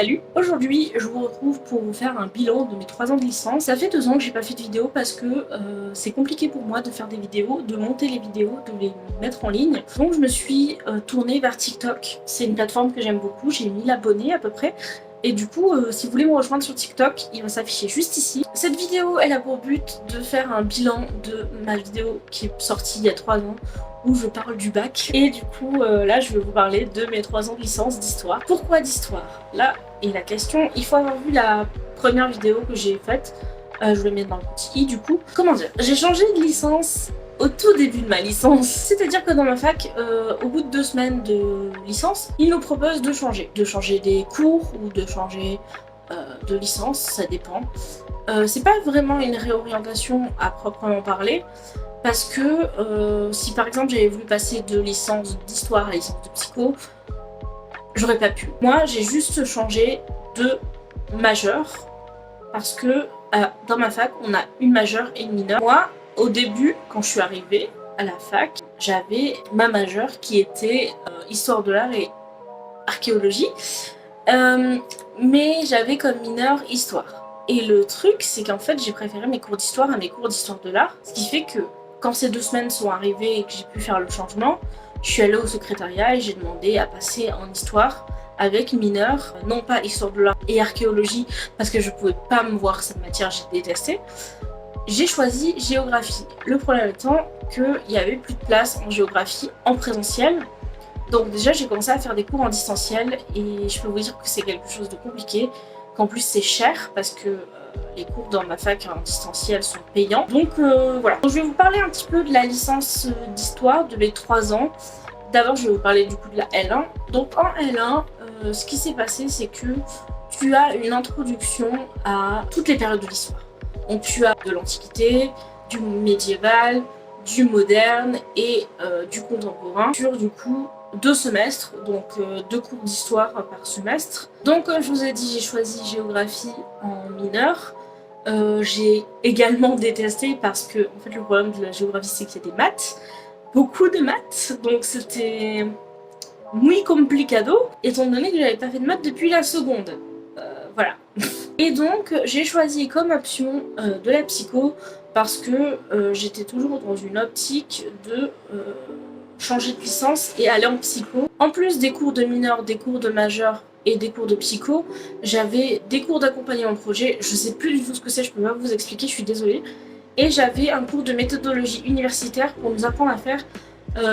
Salut! Aujourd'hui, je vous retrouve pour vous faire un bilan de mes 3 ans de licence. Ça fait 2 ans que j'ai pas fait de vidéo parce que c'est compliqué pour moi de faire des vidéos, de monter les vidéos, de les mettre en ligne. Donc je me suis tournée vers TikTok. C'est une plateforme que j'aime beaucoup, j'ai 1000 abonnés à peu près. Et du coup, si vous voulez me rejoindre sur TikTok, il va s'afficher juste ici. Cette vidéo, elle a pour but de faire un bilan de ma vidéo qui est sortie il y a 3 ans, où je parle du bac. Et du coup, là, je vais vous parler de mes 3 ans de licence d'histoire. Pourquoi d'histoire? Là est la question. Il faut avoir vu la première vidéo que j'ai faite. Je vais mettre dans le petit i du coup. Comment dire? J'ai changé de licence au tout début de ma licence. C'est-à-dire que dans ma fac, au bout de 2 semaines de licence, ils nous proposent de changer. De changer des cours ou de changer de licence, ça dépend. C'est pas vraiment une réorientation à proprement parler. Parce que si par exemple j'avais voulu passer de licence d'histoire à licence de psycho, j'aurais pas pu. Moi j'ai juste changé de majeur parce que dans ma fac on a une majeure et une mineure. Moi au début quand je suis arrivée à la fac, j'avais ma majeure qui était histoire de l'art et archéologie, mais j'avais comme mineure histoire. Et le truc c'est qu'en fait j'ai préféré mes cours d'histoire à mes cours d'histoire de l'art, ce qui fait que quand ces 2 semaines sont arrivées et que j'ai pu faire le changement, je suis allée au secrétariat et j'ai demandé à passer en histoire avec mineur, non pas histoire de l'art et archéologie parce que je pouvais pas me voir cette matière, j'ai détesté. J'ai choisi géographie. Le problème étant qu'il n'y avait plus de place en géographie en présentiel. Donc déjà j'ai commencé à faire des cours en distanciel et je peux vous dire que c'est quelque chose de compliqué, qu'en plus c'est cher parce que les cours dans ma fac en distanciel sont payants. Donc voilà. Donc, je vais vous parler un petit peu de la licence d'histoire de mes 3 ans. D'abord je vais vous parler du coup de la L1. Donc en L1, ce qui s'est passé c'est que tu as une introduction à toutes les périodes de l'histoire. Donc tu as de l'Antiquité, du médiéval, du moderne et du contemporain sur du coup 2 semestres, donc 2 cours d'histoire par semestre. Donc comme je vous ai dit, j'ai choisi géographie en mineur. J'ai également détesté parce que en fait le problème de la géographie c'est qu'il y a des maths, beaucoup de maths, donc c'était muy complicado étant donné que j'avais pas fait de maths depuis la seconde. Voilà. Et donc j'ai choisi comme option de la psycho parce que j'étais toujours dans une optique de changer de licence et aller en psycho. En plus des cours de mineur, des cours de majeur et des cours de psycho, j'avais des cours d'accompagnement de projet, je sais plus du tout ce que c'est, je peux pas vous expliquer, je suis désolée. Et j'avais un cours de méthodologie universitaire pour nous apprendre à faire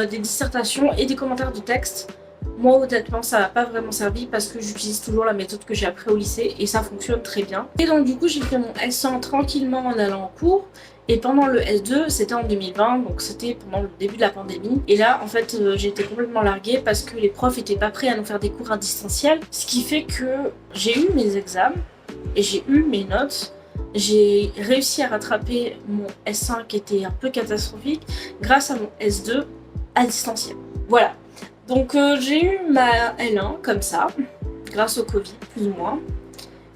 des dissertations et des commentaires de texte. Moi honnêtement ça m'a pas vraiment servi parce que j'utilise toujours la méthode que j'ai appris au lycée et ça fonctionne très bien. Et donc du coup j'ai fait mon S1 tranquillement en allant en cours. Et pendant le S2, c'était en 2020, donc c'était pendant le début de la pandémie. Et là, en fait, j'ai été complètement larguée parce que les profs étaient pas prêts à nous faire des cours à distanciel. Ce qui fait que j'ai eu mes examens et j'ai eu mes notes. J'ai réussi à rattraper mon S1 qui était un peu catastrophique grâce à mon S2 à distanciel. Voilà. Donc j'ai eu ma L1 comme ça, grâce au Covid, plus ou moins.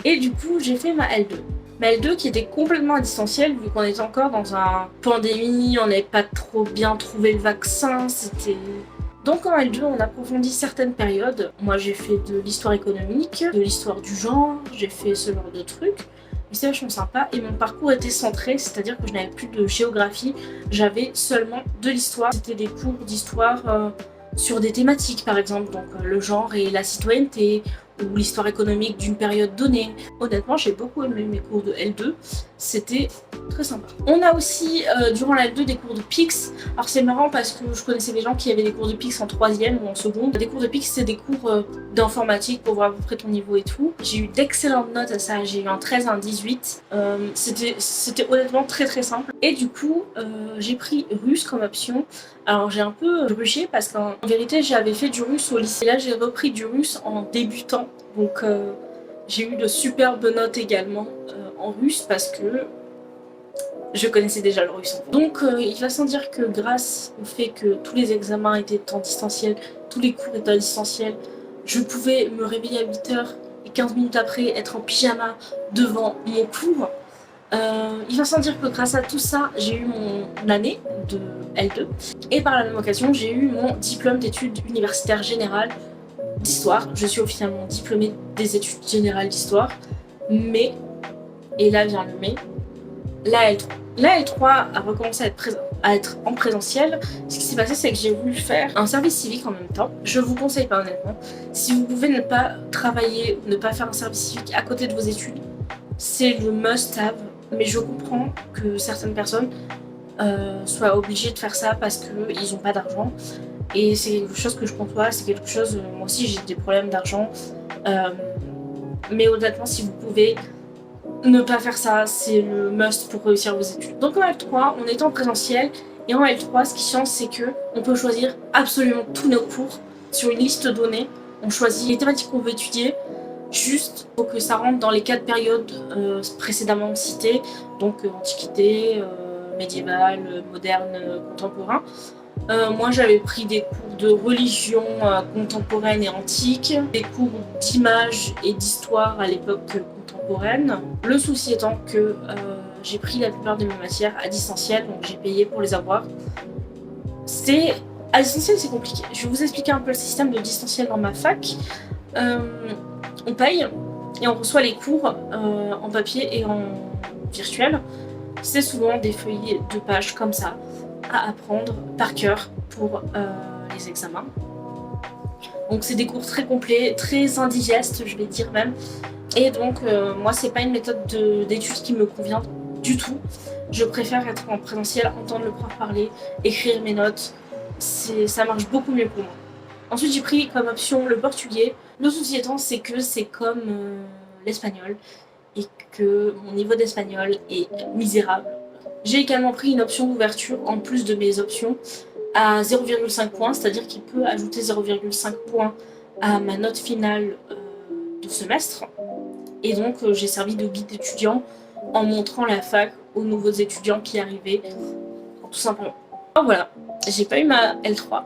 Et du coup, j'ai fait ma L2. Ma L2 qui était complètement à distanciel vu qu'on était encore dans une pandémie, on n'avait pas trop bien trouvé le vaccin, c'était... Donc en L2 on approfondit certaines périodes. Moi j'ai fait de l'histoire économique, de l'histoire du genre, j'ai fait ce genre de trucs. Mais c'est vachement sympa et mon parcours était centré, c'est-à-dire que je n'avais plus de géographie, j'avais seulement de l'histoire. C'était des cours d'histoire sur des thématiques par exemple, donc le genre et la citoyenneté, ou l'histoire économique d'une période donnée. Honnêtement, j'ai beaucoup aimé mes cours de L2, c'était très sympa. On a aussi, durant la L2, des cours de PIX. Alors c'est marrant parce que je connaissais des gens qui avaient des cours de PIX en 3e ou en seconde. Des cours de PIX, c'est des cours d'informatique pour voir à peu près ton niveau et tout. J'ai eu d'excellentes notes à ça, j'ai eu un 13 et un 18. C'était honnêtement très très simple. Et du coup, j'ai pris russe comme option. Alors j'ai un peu rushé parce qu'en vérité j'avais fait du russe au lycée. Là j'ai repris du russe en débutant. Donc j'ai eu de superbes notes également en russe parce que je connaissais déjà le russe. Donc il va sans dire que grâce au fait que tous les examens étaient en distanciel, tous les cours étaient en distanciel, je pouvais me réveiller à 8h et 15 minutes après être en pyjama devant mon cours. Il va sans dire que grâce à tout ça, j'ai eu mon année de L2 et par la même occasion, j'ai eu mon diplôme d'études universitaires générales d'histoire. Je suis officiellement diplômée des études générales d'histoire, mais, et là vient le mais, la L3. La L3 a recommencé à être en présentiel. Ce qui s'est passé, c'est que j'ai voulu faire un service civique en même temps. Je vous conseille pas honnêtement. Si vous pouvez ne pas travailler, ne pas faire un service civique à côté de vos études, c'est le must-have. Mais je comprends que certaines personnes soient obligées de faire ça parce qu'ils n'ont pas d'argent. Et c'est quelque chose que je conçois, c'est quelque chose... moi aussi, j'ai des problèmes d'argent. Mais honnêtement, si vous pouvez ne pas faire ça, c'est le must pour réussir vos études. Donc en L3, on est en présentiel. Et en L3, ce qui change, c'est que on peut choisir absolument tous nos cours sur une liste donnée. On choisit les thématiques qu'on veut étudier, juste pour que ça rentre dans les 4 périodes précédemment citées. Donc antiquité, médiévale, moderne, contemporain. Moi j'avais pris des cours de religion contemporaine et antique, des cours d'images et d'histoire à l'époque contemporaine. Le souci étant que j'ai pris la plupart de mes matières à distanciel, donc j'ai payé pour les avoir. À distanciel c'est compliqué. Je vais vous expliquer un peu le système de distanciel dans ma fac. On paye et on reçoit les cours en papier et en virtuel. C'est souvent des feuillets de pages comme ça à apprendre par cœur pour les examens. Donc c'est des cours très complets, très indigestes je vais dire même. Et donc moi c'est pas une méthode d'étude qui me convient du tout. Je préfère être en présentiel, entendre le prof parler, écrire mes notes. Ça marche beaucoup mieux pour moi. Ensuite j'ai pris comme option le portugais. Le souci étant c'est que c'est comme l'espagnol et que mon niveau d'espagnol est misérable. J'ai également pris une option d'ouverture en plus de mes options à 0,5 points, c'est-à-dire qu'il peut ajouter 0,5 points à ma note finale de semestre. Et donc j'ai servi de guide étudiant en montrant la fac aux nouveaux étudiants qui arrivaient, tout simplement. Alors voilà, j'ai pas eu ma L3.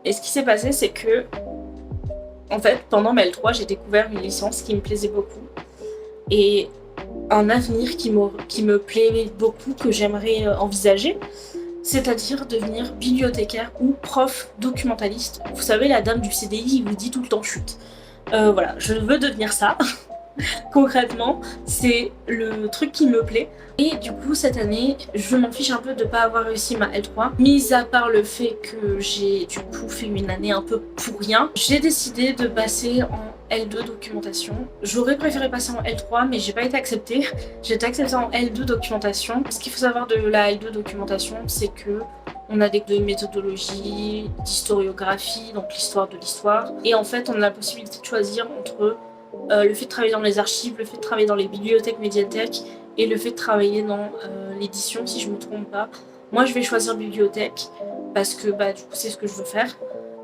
Et ce qui s'est passé, c'est que, en fait, pendant ma L3, j'ai découvert une licence qui me plaisait beaucoup. Et un avenir qui me plaît beaucoup, que j'aimerais envisager, c'est-à-dire devenir bibliothécaire ou prof documentaliste. Vous savez, la dame du CDI, il vous dit tout le temps chute. Voilà, je veux devenir ça. Concrètement, c'est le truc qui me plaît. Et du coup, cette année, je m'en fiche un peu de ne pas avoir réussi ma L3. Mis à part le fait que j'ai du coup fait une année un peu pour rien, j'ai décidé de passer en L2 documentation. J'aurais préféré passer en L3, mais j'ai pas été acceptée. J'ai été acceptée en L2 documentation. Ce qu'il faut savoir de la L2 documentation, c'est que on a des méthodologies, d'historiographie, donc l'histoire de l'histoire. Et en fait, on a la possibilité de choisir entre le fait de travailler dans les archives, le fait de travailler dans les bibliothèques, médiathèques et le fait de travailler dans l'édition, si je me trompe pas. Moi, je vais choisir bibliothèque parce que du coup, c'est ce que je veux faire.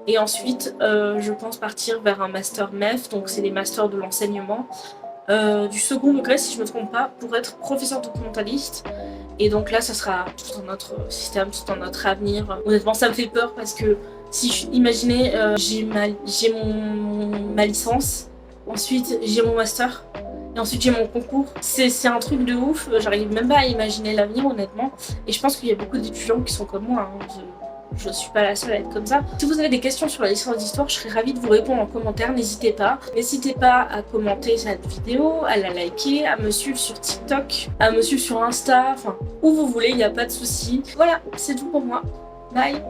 Et ensuite, je pense partir vers un master MEF, donc c'est les masters de l'enseignement, du second degré, si je me trompe pas, pour être professeur documentaliste. Et donc là, ça sera tout un autre système, tout un autre avenir. Honnêtement, ça me fait peur parce que si imaginez, j'ai ma licence. Ensuite, j'ai mon master. Et ensuite, j'ai mon concours. C'est un truc de ouf. J'arrive même pas à imaginer l'avenir, honnêtement. Et je pense qu'il y a beaucoup d'étudiants qui sont comme moi. Hein. Je suis pas la seule à être comme ça. Si vous avez des questions sur la licence d'histoire, je serais ravie de vous répondre en commentaire. N'hésitez pas. N'hésitez pas à commenter cette vidéo, à la liker, à me suivre sur TikTok, à me suivre sur Insta. Enfin, où vous voulez, il n'y a pas de souci. Voilà, c'est tout pour moi. Bye!